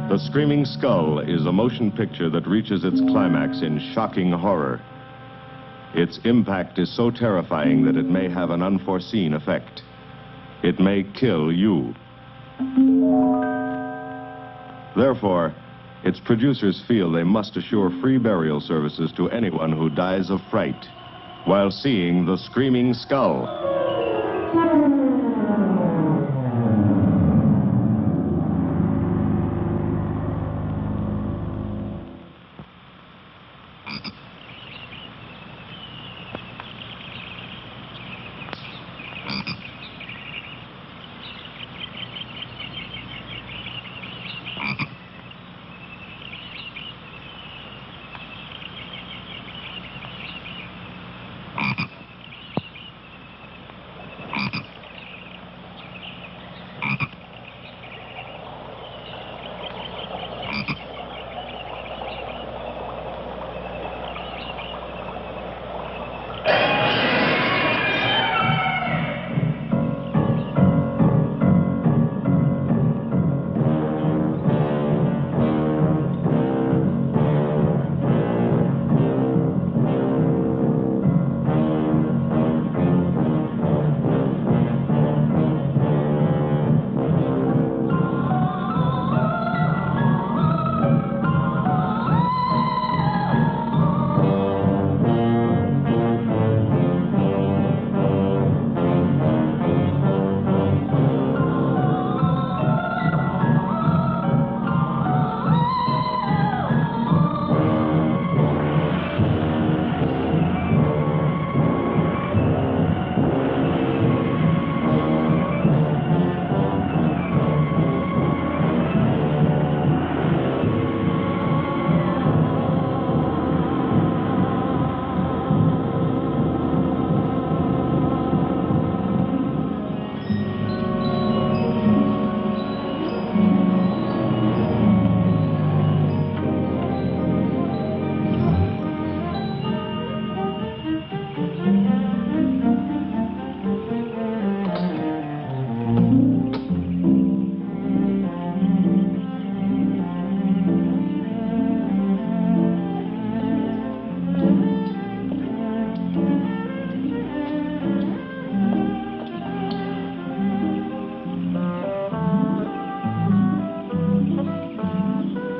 The Screaming Skull is a motion picture that reaches its climax in shocking horror. Its impact is so terrifying that it may have an unforeseen effect. It may kill you. Therefore, its producers feel they must assure free burial services to anyone who dies of fright while seeing The Screaming Skull.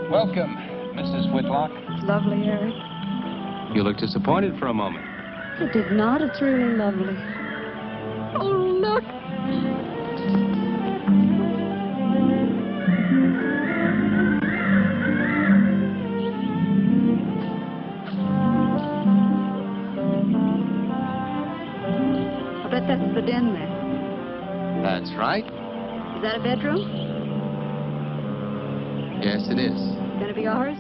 Welcome, Mrs. Whitlock. It's lovely, Eric. You look disappointed for a moment. It did not. It's really lovely. Oh, look. I bet that's the den there. That's right. Is that a bedroom? Yes, it is. Gonna be ours?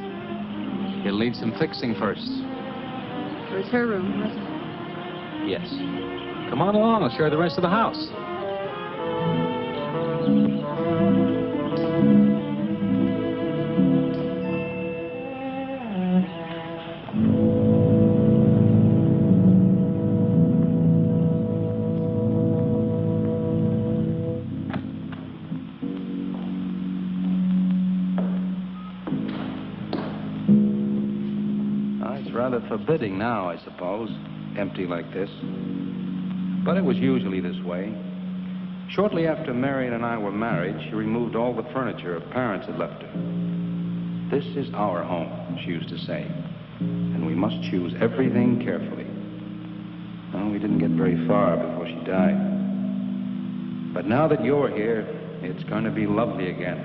It'll need some fixing first. Or is her room, wasn't it? Yes. Come on along. I'll show you the rest of the house. Rather forbidding now, I suppose, empty like this. But it was usually this way. Shortly after Marion and I were married, she removed all the furniture her parents had left her. This is our home, she used to say, and we must choose everything carefully. Well, we didn't get very far before she died. But now that you're here, it's going to be lovely again.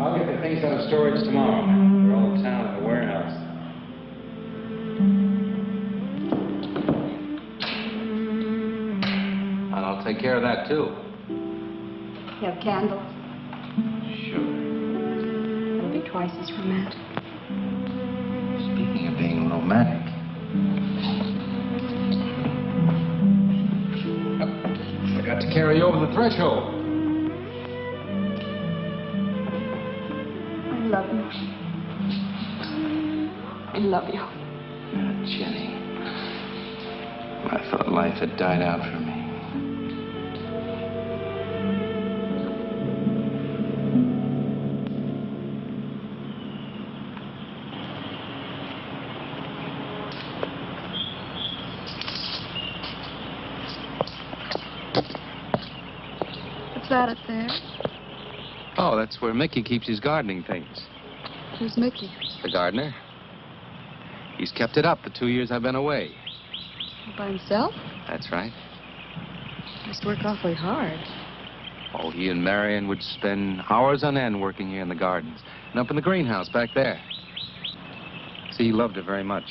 I'll get the things out of storage tomorrow. They're all down at the warehouse. I'll take care of that, too. You have candles? Sure. It'll be twice as romantic. Speaking of being romantic. Oh, forgot to carry you over the threshold. I love you. I love you. Oh, Jenny. I thought life had died out for me. What's that up there? Oh, that's where Mickey keeps his gardening things. Who's Mickey? The gardener. He's kept it up the 2 years I've been away. By himself? That's right. Must work awfully hard. Oh, he and Marion would spend hours on end working here in the gardens and up in the greenhouse back there. See, he loved her very much.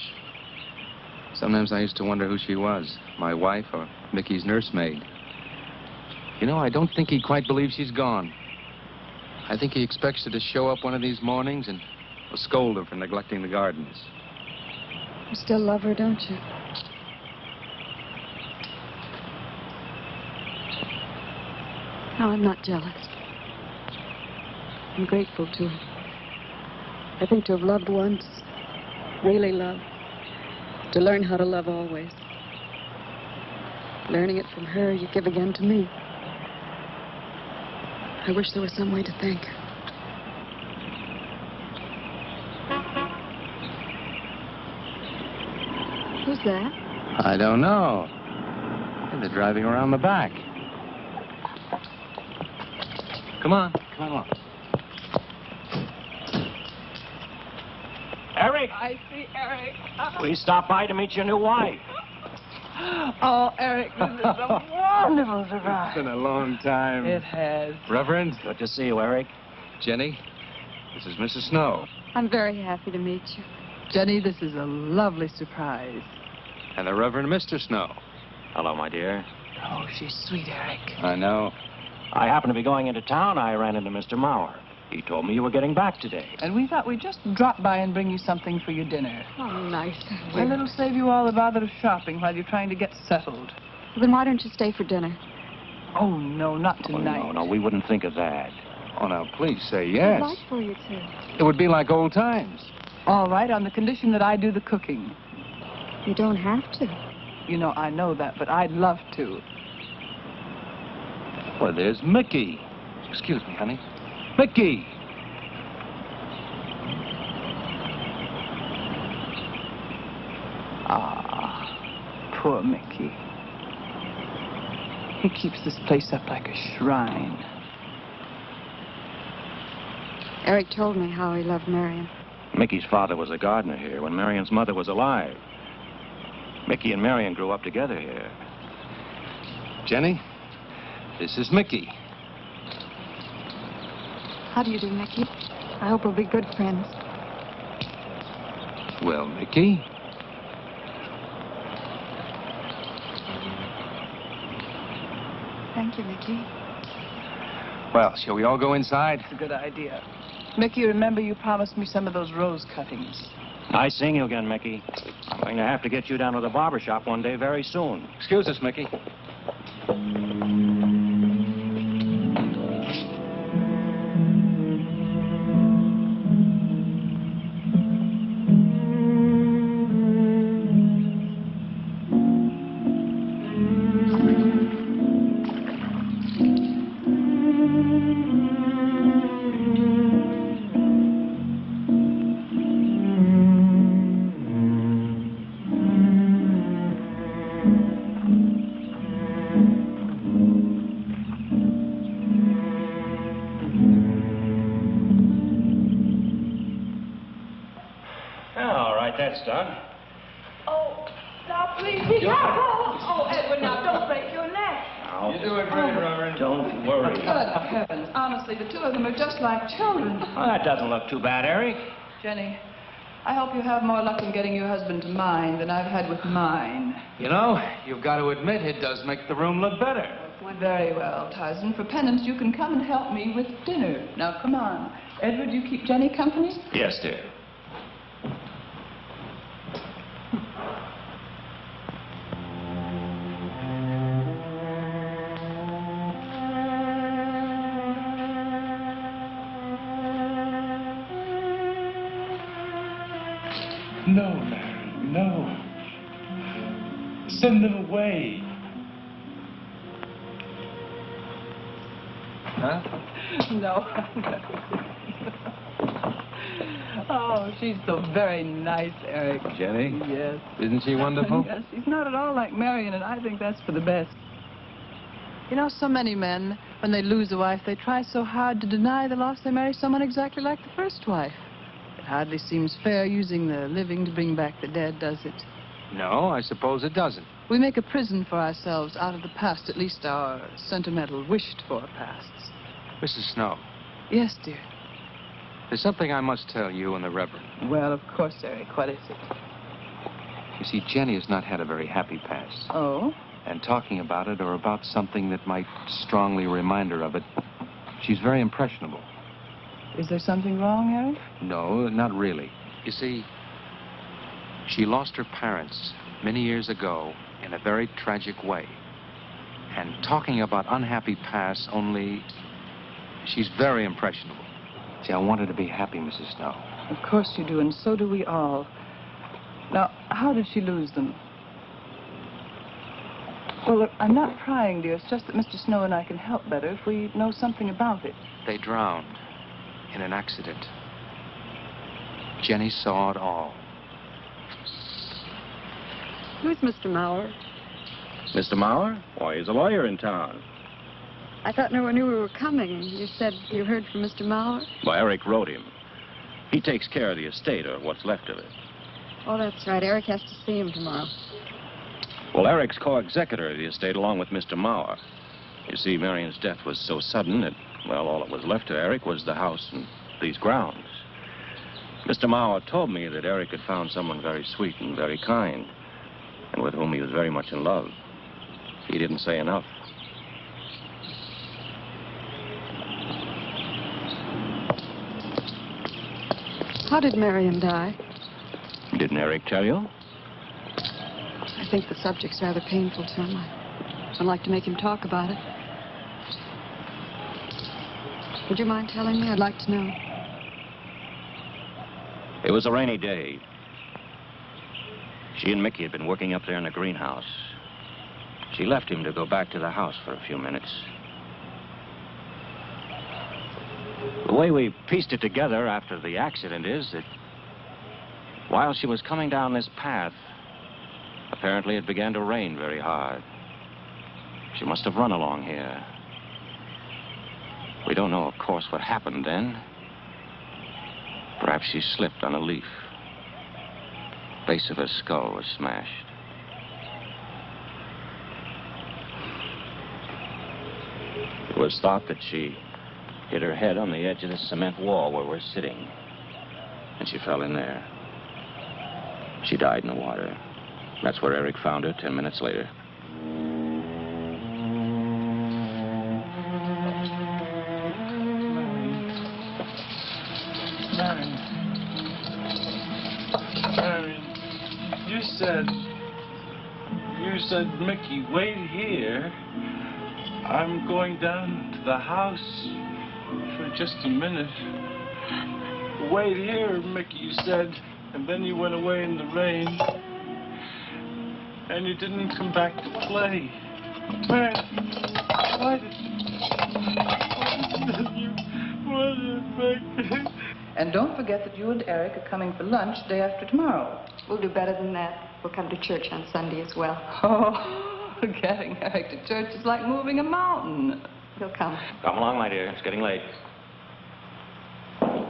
Sometimes I used to wonder who she was, my wife or Mickey's nursemaid. You know, I don't think he quite believes she's gone. I think he expects her to show up one of these mornings and will scold her for neglecting the gardens. You still love her, don't you? No, I'm not jealous. I'm grateful to her. I think to have loved once, really loved, to learn how to love always. Learning it from her, you give again to me. I wish there was some way to thank her. Who's that? I don't know. They're driving around the back. Come on, come on. Eric! I see Eric. We stopped by to meet your new wife. Oh, Eric, this is a wonderful surprise. It's been a long time. It has. Reverend. Good to see you, Eric. Jenny, this is Mrs. Snow. I'm very happy to meet you. Jenny, this is a lovely surprise. And the Reverend Mr. Snow. Hello, my dear. Oh, she's sweet, Eric. I know. I happened to be going into town. I ran into Mr. Mauer. He told me you were getting back today. And we thought we'd just drop by and bring you something for your dinner. Oh, nice. And it'll save you all the bother of shopping while you're trying to get settled. Then why don't you stay for dinner? Oh, no, not Oh, tonight. no, we wouldn't think of that. Oh, now, please say yes. I'd like for you to. It would be like old times. All right, on the condition that I do the cooking. You don't have to. You know, I know that, but I'd love to. Well, there's Mickey. Excuse me, honey. Mickey! Ah, poor Mickey. He keeps this place up like a shrine. Eric told me how he loved Marion. Mickey's father was a gardener here when Marion's mother was alive. Mickey and Marion grew up together here. Jenny, this is Mickey. How do you do, Mickey? I hope we'll be good friends. Well, Mickey. Thank you, Mickey. Well, shall we all go inside? It's a good idea. Mickey, remember you promised me some of those rose cuttings. Nice seeing you again, Mickey. I'm going to have to get you down to the barber shop one day very soon. Excuse us, Mickey. That's done. Oh, now please be careful. Oh, Edward, now don't break your neck. Now, You're doing great, Reverend. don't worry. Good heavens. Honestly, the two of them are just like children. Well, that doesn't look too bad, Eric. Jenny, I hope you have more luck in getting your husband to mine than I've had with mine. You know, you've got to admit it does make the room look better. Very well, Tarzan. For penance, you can come and help me with dinner. Now, come on. Edward, you keep Jenny company? Yes, dear. No, Mary, no. Send them away. Huh? No. Oh, she's so very nice, Eric. Jenny? Yes. Isn't she wonderful? Yes, she's not at all like Marion, and I think that's for the best. You know, so many men When they lose a wife, they try so hard to deny the loss they marry someone exactly like the first wife. It hardly seems fair using the living to bring back the dead, does it? No, I suppose it doesn't. We make a prison for ourselves out of the past, at least our sentimental, wished-for pasts. Mrs. Snow, Yes, dear. there's something I must tell you and the Reverend. Well, of course, Eric. What is it? You see, Jenny has not had a very happy past. Oh? And talking about it or about something that might strongly remind her of it, she's very impressionable. Is there something wrong, Eric? No, not really. You see, she lost her parents many years ago in a very tragic way. And talking about unhappy past only, she's very impressionable. See, I want her to be happy, Mrs. Snow. Of course you do, and so do we all. Now, how did she lose them? Well, look, I'm not prying, dear. It's just that Mr. Snow and I can help better if we know something about it. They drowned in an accident. Jenny saw it all. Who's Mr. Mauer? Mr. Mauer? Why, he's a lawyer in town. I thought no one knew we were coming. You said you heard from Mr. Mauer? Well, Eric wrote him. He takes care of the estate, or what's left of it. Oh, that's right. Eric has to see him tomorrow. Well, Eric's co-executor of the estate along with Mr. Mauer. You see, Marion's death was so sudden that, well, all that was left to Eric was the house and these grounds. Mr. Mauer told me that Eric had found someone very sweet and very kind, and with whom he was very much in love. He didn't say enough. How did Marion die? Didn't Eric tell you? I think the subject's rather painful to him. I don't like to make him talk about it. Would you mind telling me? I'd like to know. It was a rainy day. She and Mickey had been working up there in the greenhouse. She left him to go back to the house for a few minutes. The way we pieced it together after the accident is that while she was coming down this path, apparently it began to rain very hard. She must have run along here. We don't know, of course, what happened then. Perhaps she slipped on a leaf. Base of her skull was smashed. It was thought that she hit her head on the edge of the cement wall where we're sitting. And she fell in there. She died in the water. That's where Eric found her 10 minutes later. Marion, you said, Mickey, wait here. I'm going down to the house for just a minute. Wait here, Mickey, you said. And then you went away in the rain. And you didn't come back to play. Man, why did you And don't forget that you and Eric are coming for lunch day after tomorrow. We'll do better than that. We'll come to church on Sunday as well. Oh, getting Eric to church is like moving a mountain. He'll come. Come along, my dear. It's getting late.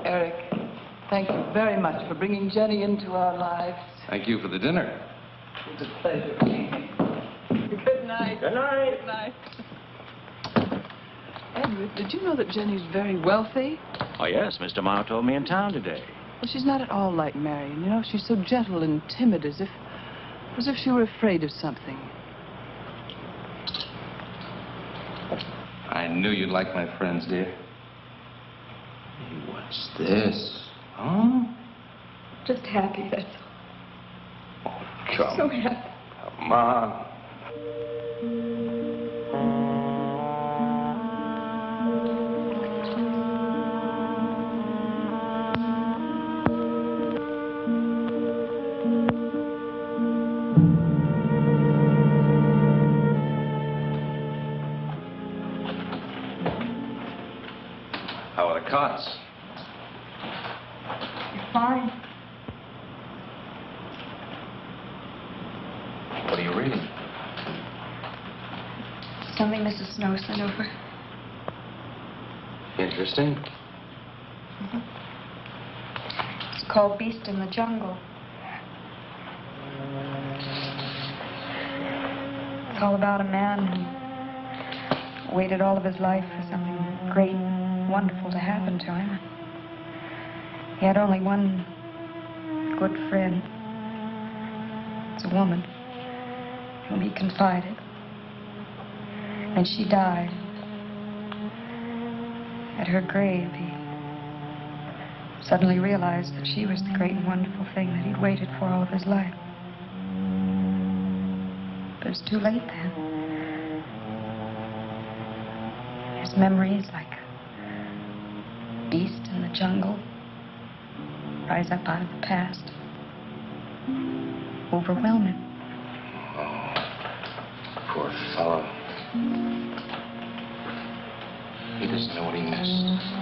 Eric, thank you very much for bringing Jenny into our lives. Thank you for the dinner. It was a pleasure. Good night. Good night. Good night. Edward, did you know that Jenny's very wealthy? Oh, yes. Mr. Mauer told me in town today. Well, she's not at all like Marion. You know, she's so gentle and timid, as if she were afraid of something. I knew you'd like my friends, dear. Hey, what's this? Huh? Just happy, that's all. Oh, come. So happy. Come on. How are the cots? You're fine. What are you reading? Something Mrs. Snow sent over. Interesting. It's called Beast in the Jungle. It's all about a man who waited all of his life for something great, wonderful to happen to him. He had only one good friend. It's a woman whom he confided. And she died. At her grave, he suddenly realized that she was the great and wonderful thing that he'd waited for all of his life. But it was too late then. His memories, like a beast in the jungle, rise up out of the past, overwhelm him. Oh, poor fellow. He doesn't know what he missed.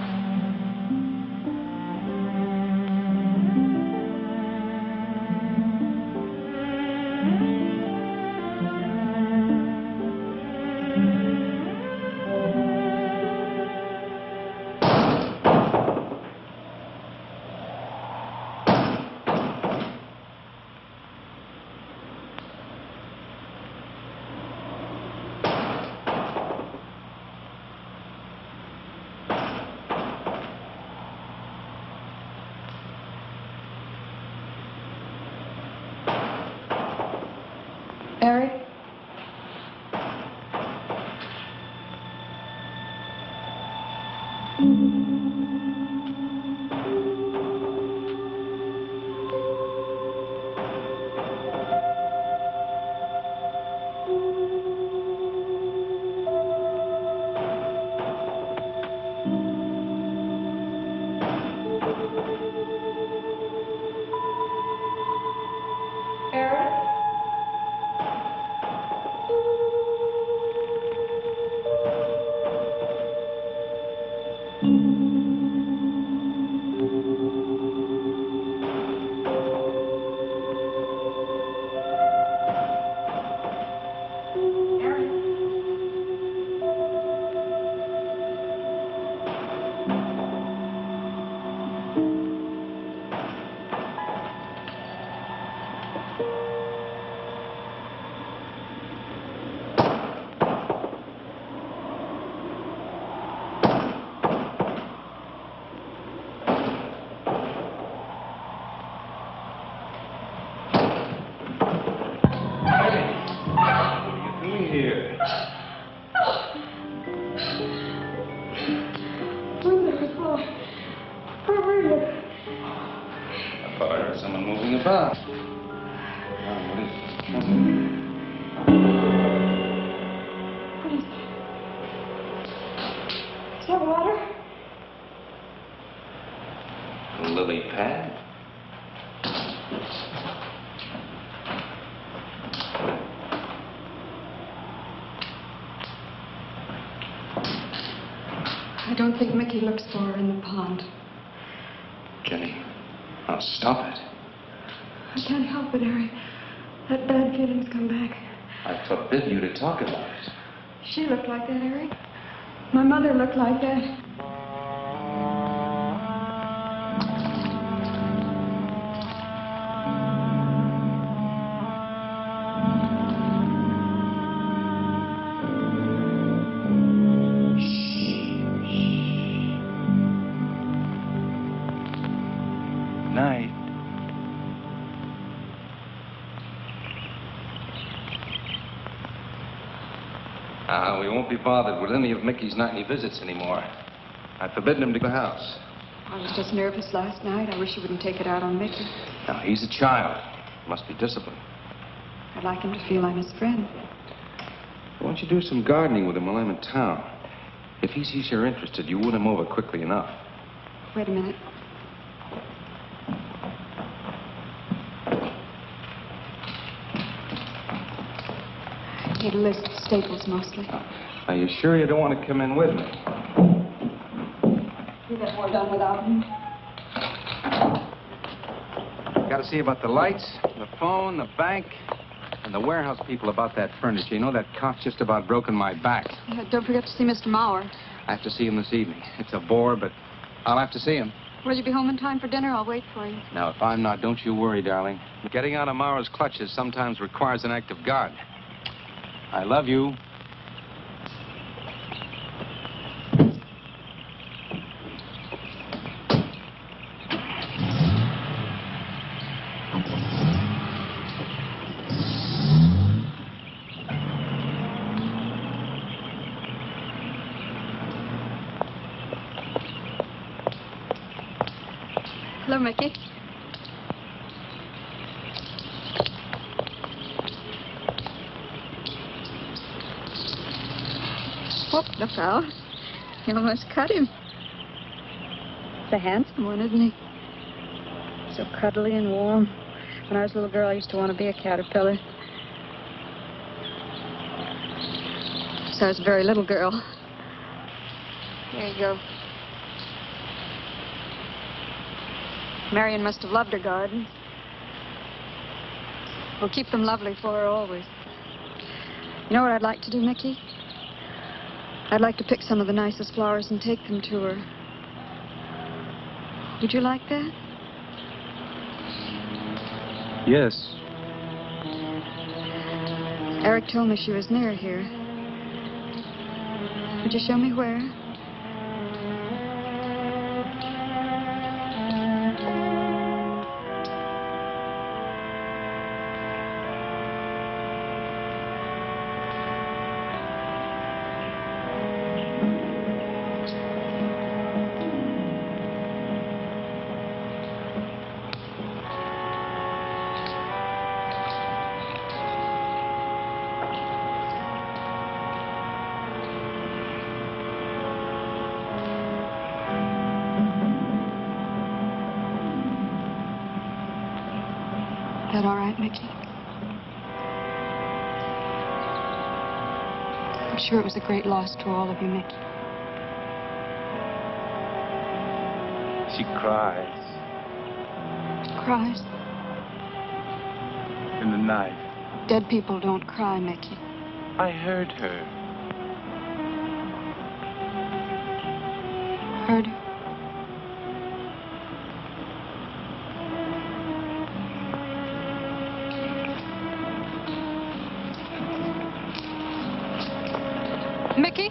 Eric? I don't think Mickey looks for her in the pond. Jenny, now stop it. I can't help it, Eric. That bad feeling's come back. I forbid you to talk about it. She looked like that, Eric. My mother looked like that. We won't be bothered with any of Mickey's nightly visits anymore. I've forbidden him to the house. I was just nervous last night. I wish you wouldn't take it out on Mickey. Now, he's a child. Must be disciplined. I'd like him to feel I'm his friend. Why don't you do some gardening with him while I'm in town? If he sees you're interested, you win him over quickly enough. Wait a minute. I need a list of staples, mostly. Are you sure you don't want to come in with me? You get more done without me. Got to see about the lights, the phone, the bank, and the warehouse people about that furniture. You know, that cop's just about broken my back. Don't forget to see Mr. Mauer. I have to see him this evening. It's a bore, but I'll have to see him. Will you be home in time for dinner? I'll wait for you. Now, if I'm not, don't you worry, darling. Getting out of Mara's clutches sometimes requires an act of God. I love you. Hello, Mickey. Whoop, look out. You almost cut him. He's a handsome one, isn't he? So cuddly and warm. When I was a little girl, I used to want to be a caterpillar. So I was a very little girl. Here you go. Marion must have loved her gardens. We'll keep them lovely for her always. You know what I'd like to do, Mickey? I'd like to pick some of the nicest flowers and take them to her. Would you like that? Yes. Eric told me she was near here. Would you show me where? Is that all right, Mickey? I'm sure it was a great loss to all of you, Mickey. She cries Cries? in the night. Dead people don't cry, Mickey. I heard her. Heard her? Mickey?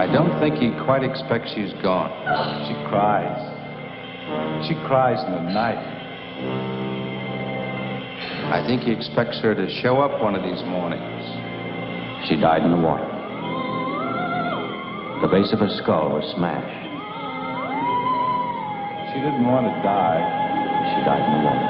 I don't think he quite expects she's gone. She cries. She cries in the night. I think he expects her to show up one of these mornings. She died in the water. The base of her skull was smashed. She didn't want to die. She died in the water.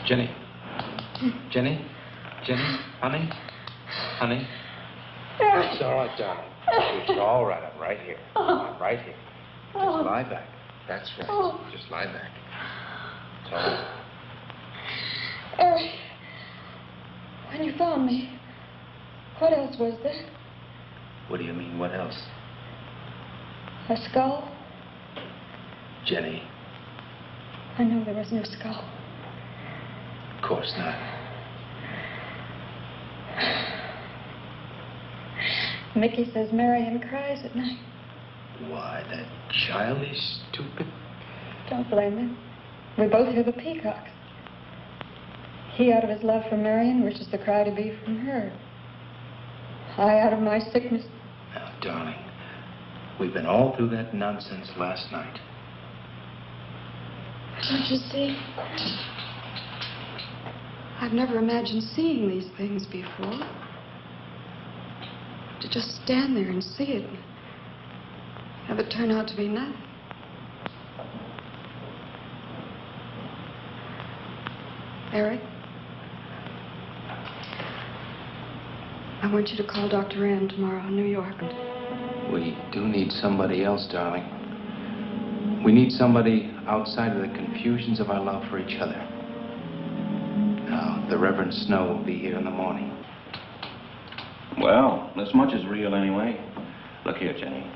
Jenny. Jenny? Jenny? Honey? Honey? It's all right, darling. It's all right. I'm right here. I'm right here. Just lie back. That's right. Just lie back. It's all right. Eric, when you found me, what else was there? What do you mean, what else? A skull? Jenny. I know there was no skull. Of course not. Mickey says Marion cries at night. Why, that child is stupid. Don't blame him. We both hear the peacocks. He, out of his love for Marion, wishes the cry to be from her. I, out of my sickness. Now, darling, we've been all through that nonsense last night. Don't you see? I've never imagined seeing these things before. To just stand there and see it and have it turn out to be nothing. Eric, I want you to call Dr. Ann tomorrow in New York. We do need somebody else, darling. We need somebody outside of the confusions of our love for each other. Now, the Reverend Snow will be here in the morning. Well, this much is real anyway. Look here, Jenny.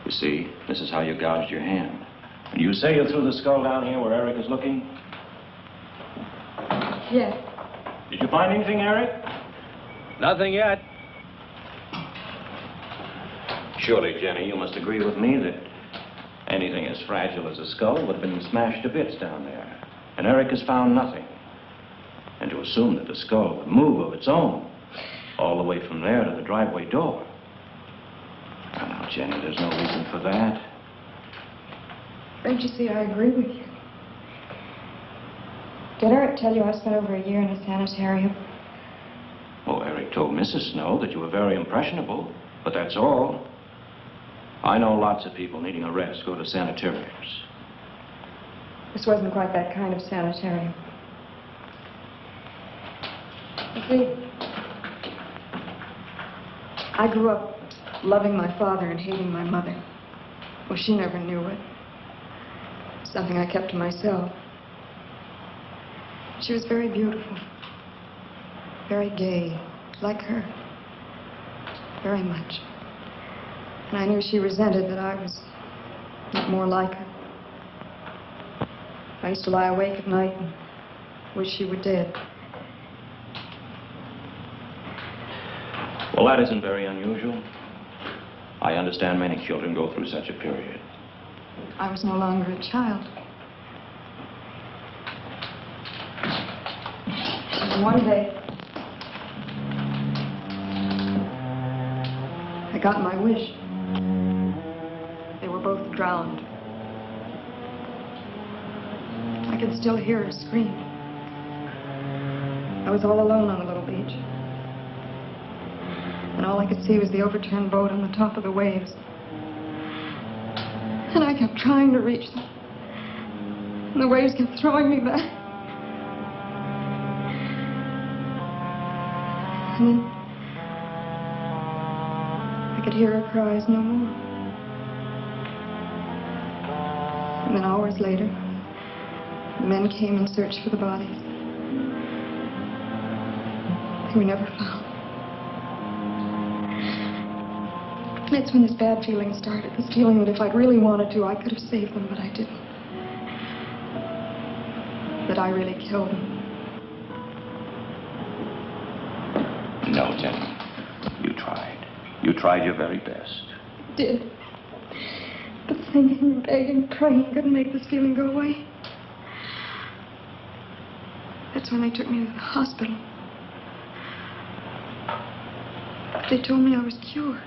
You see, this is how you gouged your hand. You say you threw the skull down here where Eric is looking? Yes. Did you find anything, Eric? Nothing yet. Surely, Jenny, you must agree with me that anything as fragile as a skull would have been smashed to bits down there. And Eric has found nothing. And to assume that the skull would move of its own all the way from there to the driveway door. Now, Jenny, there's no reason for that. Don't you see, I agree with you. Did Eric tell you I spent over a year in a sanitarium? Oh, Eric told Mrs. Snow that you were very impressionable, but that's all. I know lots of people needing a rest go to sanitariums. This wasn't quite that kind of sanitarium. You see, I grew up loving my father and hating my mother. Well, she never knew it. Something I kept to myself. She was very beautiful. Very gay, like her. Very much. And I knew she resented that I was not more like her. I used to lie awake at night and wish she were dead. Well, that isn't very unusual. I understand many children go through such a period. I was no longer a child. And one day, I got my wish. They were both drowned. I could still hear her scream. I was all alone on the little beach. And all I could see was the overturned boat on the top of the waves. And I kept trying to reach them. And the waves kept throwing me back. And then I could hear her cries no more. And then hours later, the men came and searched for the bodies. They were never found. That's when this bad feeling started. This feeling that if I'd really wanted to, I could have saved them, but I didn't. That I really killed them. No, Jenny. You tried. You tried your very best. I did. But thinking, begging, praying couldn't make this feeling go away. That's when they took me to the hospital. They told me I was cured.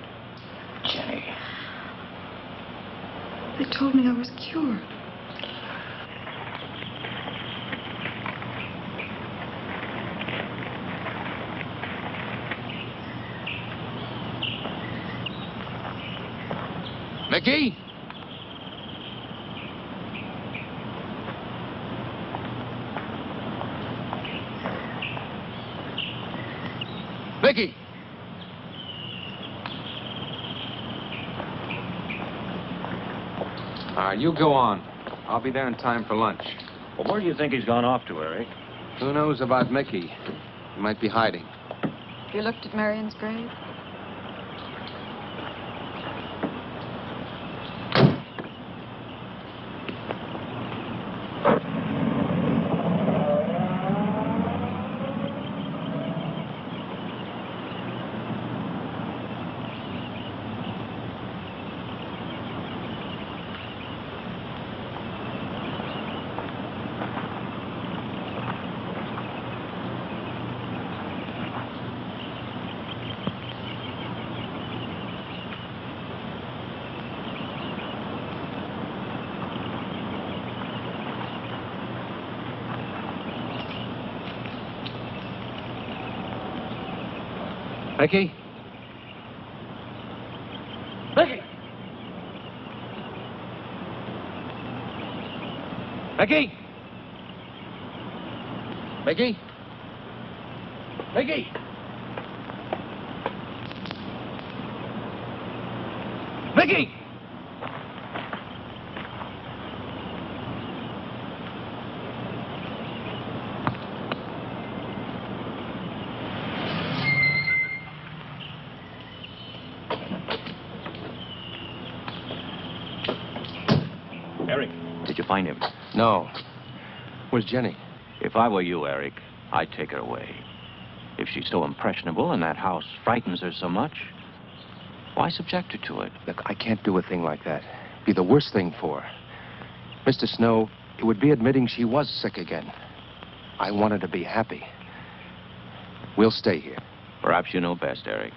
Jenny. They told me I was cured. Mickey? Mickey? You go on. I'll be there in time for lunch. Well, where do you think he's gone off to, Eric? Who knows about Mickey? He might be hiding. You looked at Marion's grave? Mickey? Mickey! Mickey! Mickey? Mickey! Mickey! Eric, did you find him? No. Where's Jenny? If I were you, Eric, I'd take her away. If she's so impressionable and that house frightens her so much, why subject her to it? Look, I can't do a thing like that. It'd be the worst thing for her. Mr. Snow, it would be admitting she was sick again. I want her to be happy. We'll stay here. Perhaps you know best, Eric.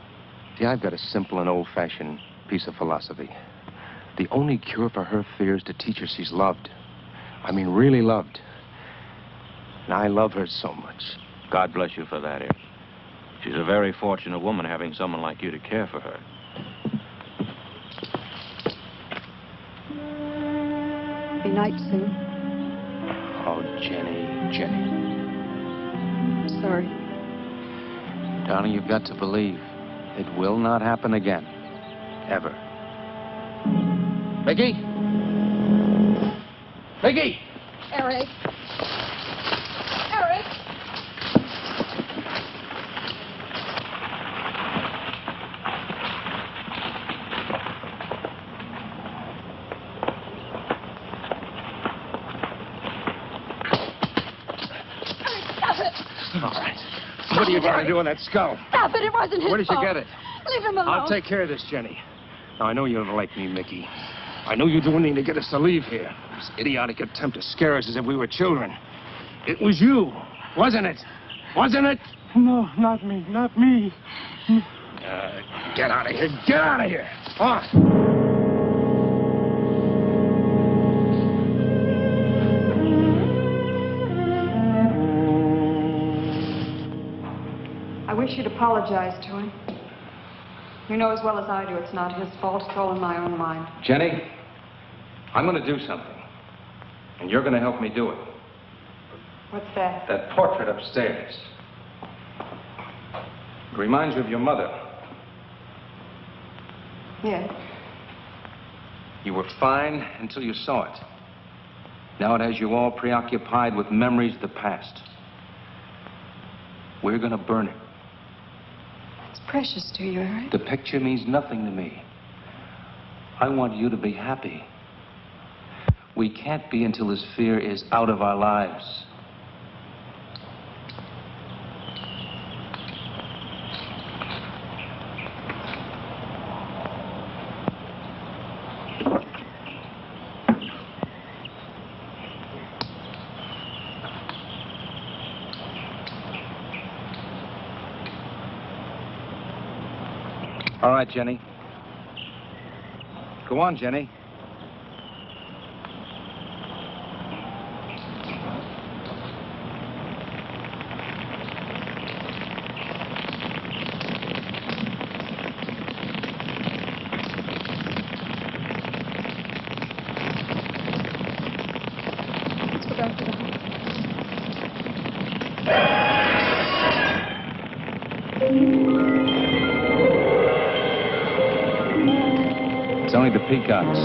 See, I've got a simple and old-fashioned piece of philosophy. The only cure for her fear is to teach her she's loved. I mean, really loved. And I love her so much. God bless you for that, Eric. She's a very fortunate woman having someone like you to care for her. Be night soon. Oh, Jenny. Sorry. Darling, you've got to believe it will not happen again. Ever. Mickey? Mickey! Eric. Eric! Stop it! All right. What are you going to do with that skull? Stop it! It wasn't his Where did you fault. get it? Leave him alone. I'll take care of this, Jenny. Now, I know you don't like me, Mickey. I know you're doing anything to get us to leave here. This idiotic attempt to scare us as if we were children. It was you, wasn't it? Wasn't it? No, not me. Not me. Get out of here. Get out of here. On. I wish you'd apologize to him. You know as well as I do it's not his fault. It's all in my own mind. Jenny, I'm going to do something. And you're going to help me do it. What's that? That portrait upstairs. It reminds you of your mother. Yes. You were fine until you saw it. Now it has you all preoccupied with memories of the past. We're going to burn it. It's precious to you, Eric. The picture means nothing to me. I want you to be happy. We can't be until this fear is out of our lives. All right, Jenny. Go on, Jenny. Let's go back to the house. It's only the peacocks.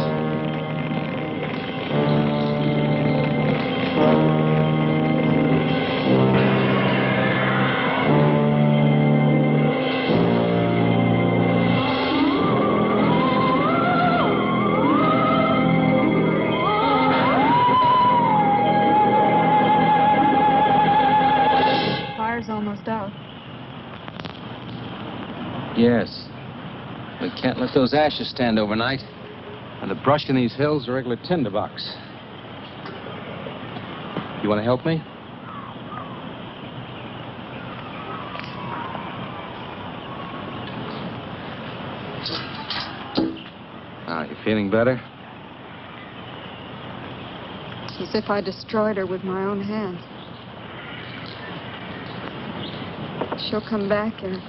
Fire's almost out. Yes. We can't let those ashes stand overnight. And the brush in these hills are regular tinderbox. You want to help me? You feeling better? As if I destroyed her with my own hands. She'll come back, Eric.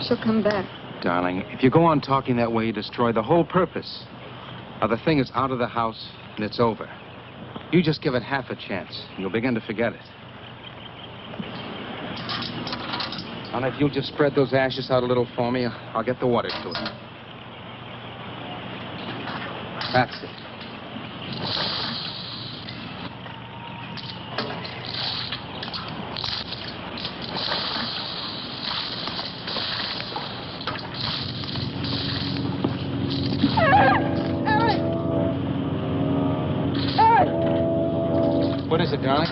She'll come back. Darling, if you go on talking that way, you destroy the whole purpose. Now, the thing is out of the house, and it's over. You just give it half a chance, and you'll begin to forget it. And if you'll just spread those ashes out a little for me, I'll get the water to it. That's it. What is it, darling?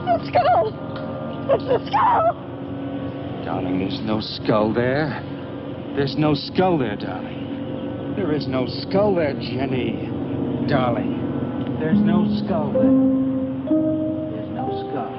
The skull! It's the skull! Darling, there's no skull there. There's no skull there, darling. There is no skull there, Jenny. Darling, there's no skull there. There's no skull.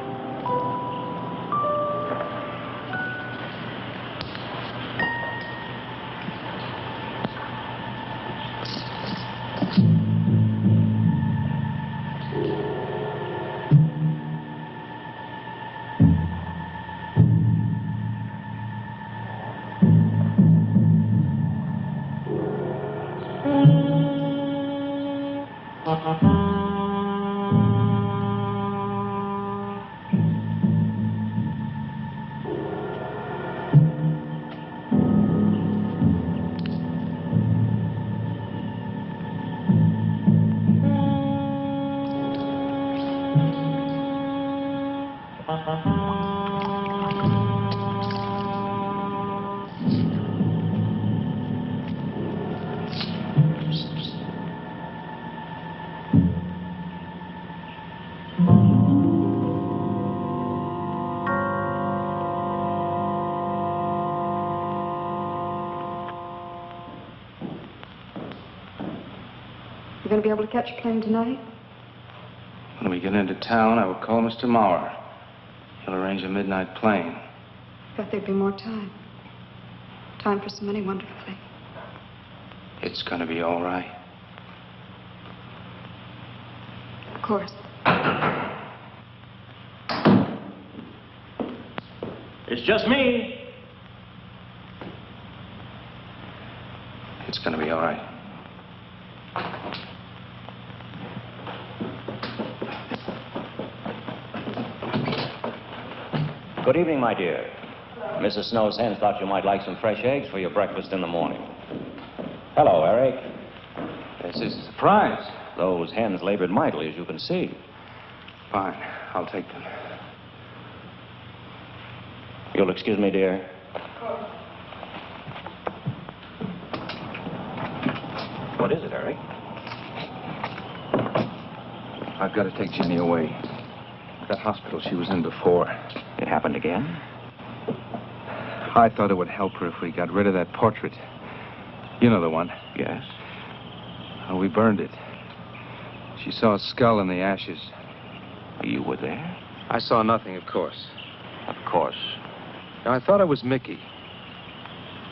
You going to be able to catch a plane tonight? When we get into town, I will call Mr. Maurer. He'll arrange a midnight plane. Thought there'd be more time. Time for so many wonderful things. It's going to be all right. Of course. It's just me. It's going to be all right. Good evening, my dear. Mrs. Snow's hens thought you might like some fresh eggs for your breakfast in the morning. Hello, Eric. This is a surprise. Those hens labored mightily, as you can see. Fine. I'll take them. You'll excuse me, dear. What is it, Eric? I've got to take Jenny away. That hospital she was in before. It happened again? I thought it would help her if we got rid of that portrait. You know the one. Yes. Oh, we burned it. She saw a skull in the ashes. You were there? I saw nothing, of course. Of course. Now, I thought it was Mickey.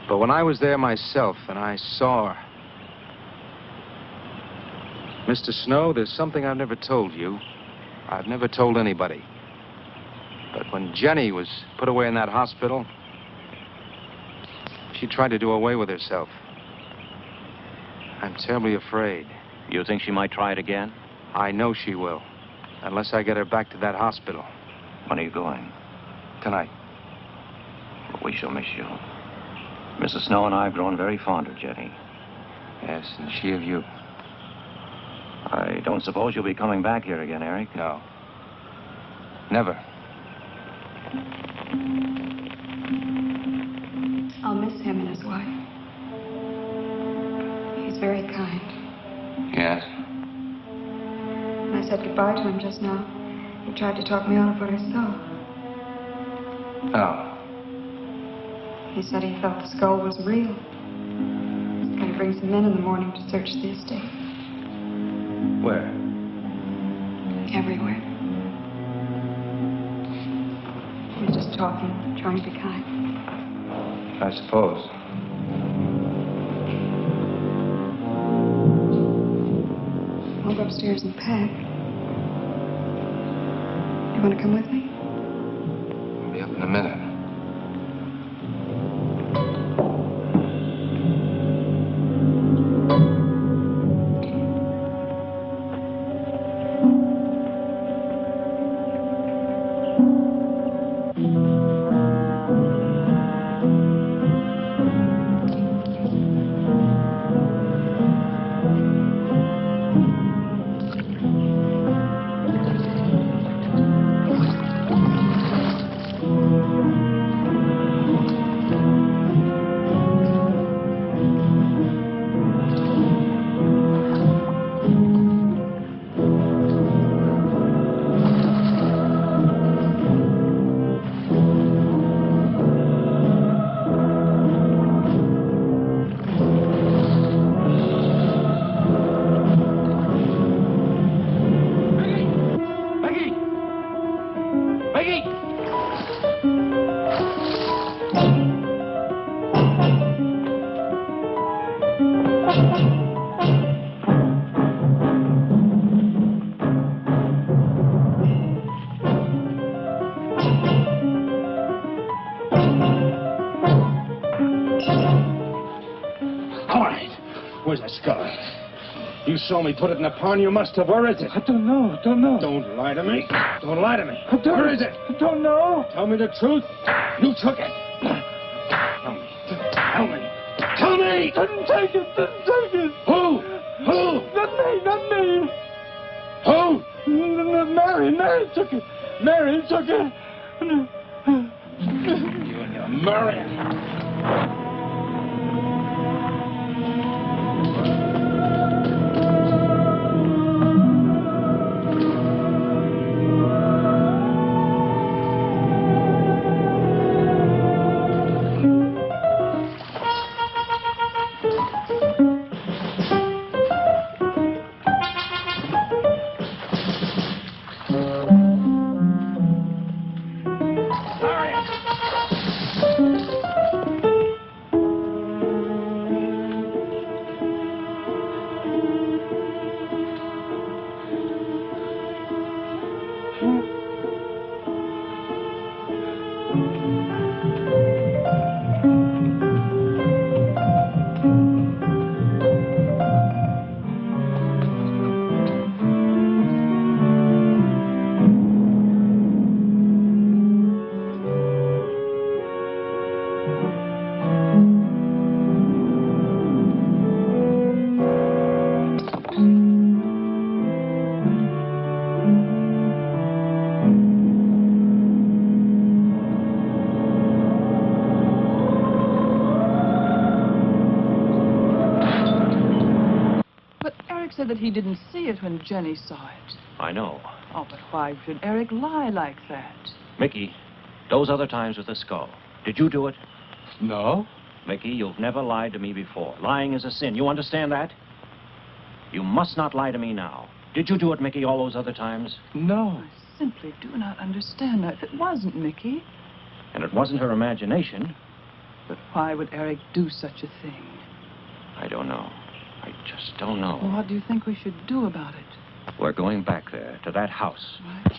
But when I was there myself and I saw her... Mr. Snow, there's something I've never told you. I've never told anybody. But when Jenny was put away in that hospital, she tried to do away with herself. I'm terribly afraid. You think she might try it again? I know she will. Unless I get her back to that hospital. When are you going? Tonight. We shall miss you. Mrs. Snow and I have grown very fond of Jenny. Yes, and she of you. I don't suppose you'll be coming back here again, Eric? No. Never. I'll miss him and his wife. He's very kind. Yes. When I said goodbye to him just now, he tried to talk me out of what I saw. Oh. He said he felt the skull was real. He's going to bring some men in the morning to search the estate. Where? Everywhere. He was just talking, trying to be kind. I suppose. I'll go upstairs and pack. You want to come with me? I'll be up in a minute. You saw me put it in the pond. You must have. Where is it? I don't know. Don't lie to me. Don't lie to me. Where is it? I don't know. Tell me the truth. You took it. Tell me. Tell me. Tell me! Didn't take it. Who? Not me. Who? Mary took it. Mary took it. You and your Marion. Said that he didn't see it when Jenny saw it. I know. Oh, but why should Eric lie like that? Mickey, those other times with the skull, did you do it? No. Mickey, you've never lied to me before. Lying is a sin. You understand that? You must not lie to me now. Did you do it, Mickey, all those other times? No. I simply do not understand that. If it wasn't Mickey. And it wasn't her imagination. But why would Eric do such a thing? I don't know. I just don't know. Well, what do you think we should do about it? We're going back there, to that house. Right.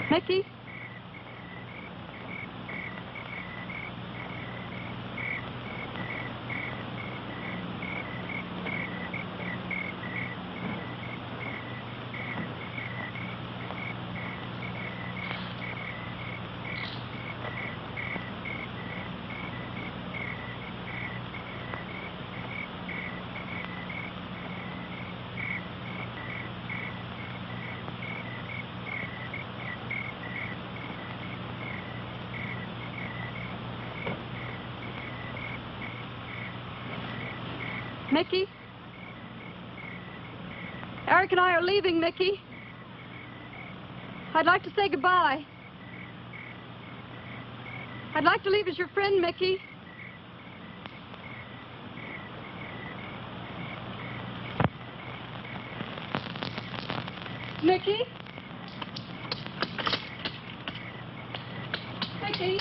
Mickey? Mickey? Eric and I are leaving, Mickey. I'd like to say goodbye. I'd like to leave as your friend, Mickey. Mickey? Mickey?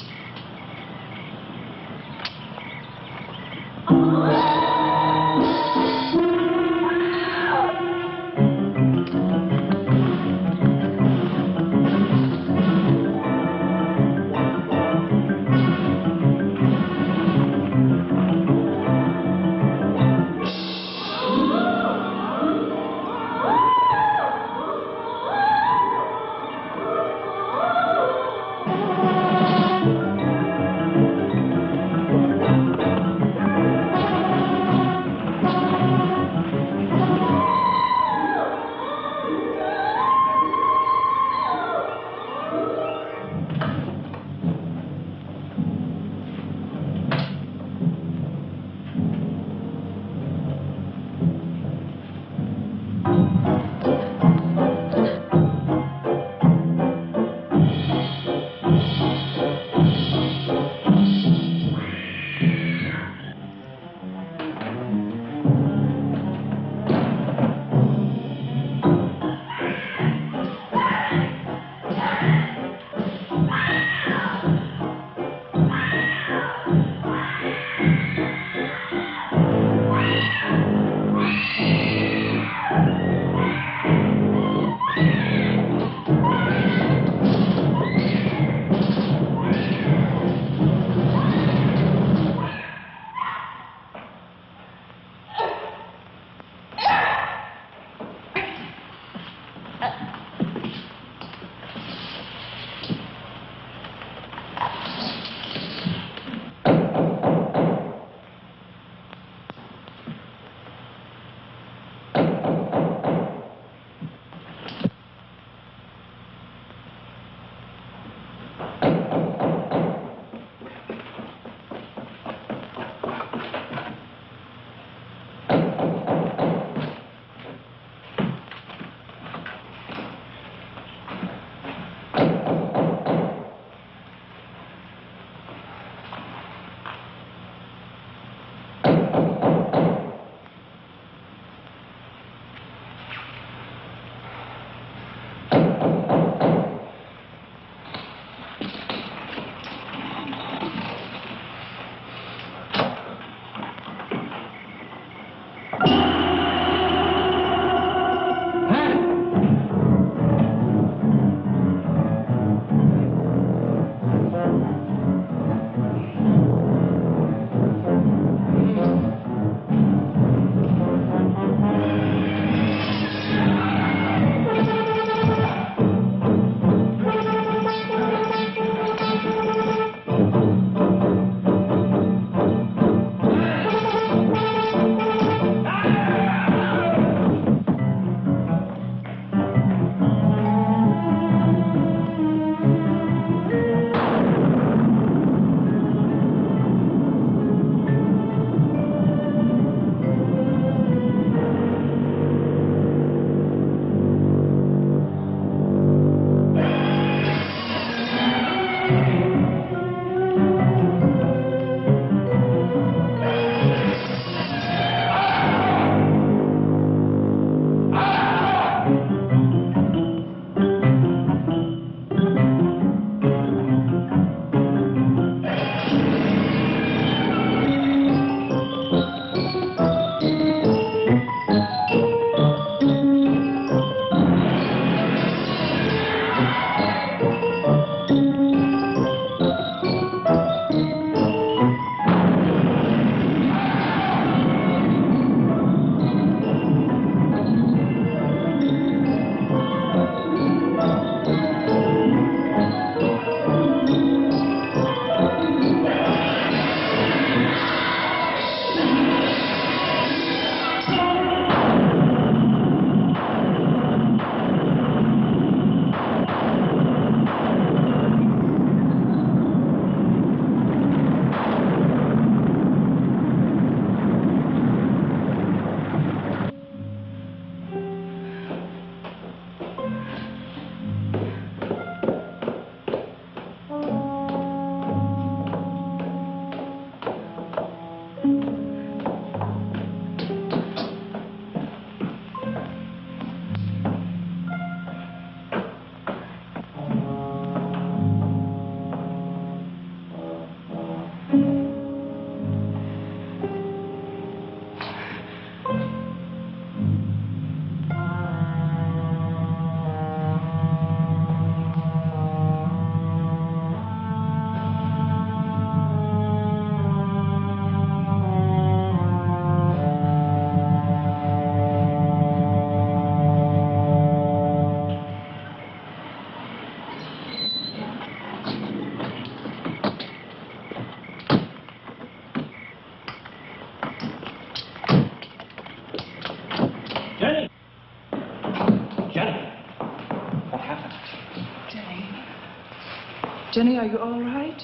Jenny, are you all right?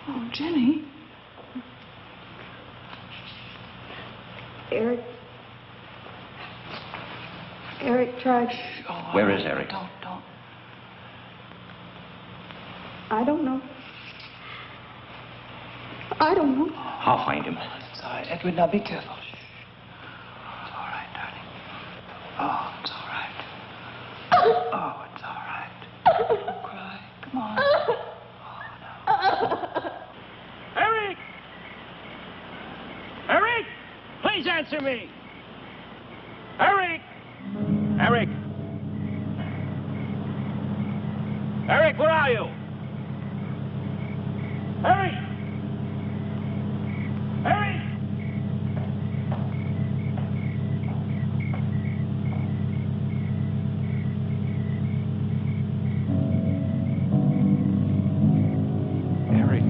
Oh, Jenny. Eric tried. Oh, Where is Eric? Don't. I don't know. I don't know. I'll find him. It's all right. Edward, now be careful. Shh. It's all right, darling. Oh, it's all right. Oh, it's all right. Don't cry. Come on. Oh, no. Eric! Eric! Please answer me! Eric! Eric! Eric, where are you? Eric! Eric! Eric.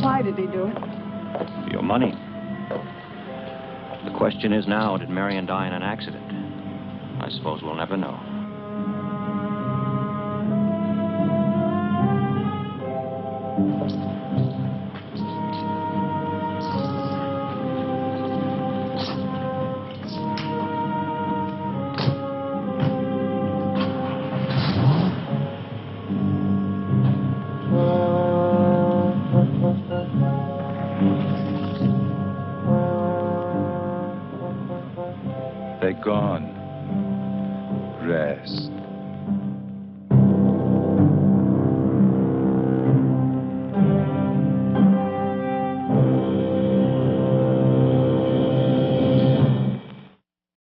Why did he do it? Your money. The question is now, did Marion die in an accident? I suppose we'll never know. They're gone. Rest.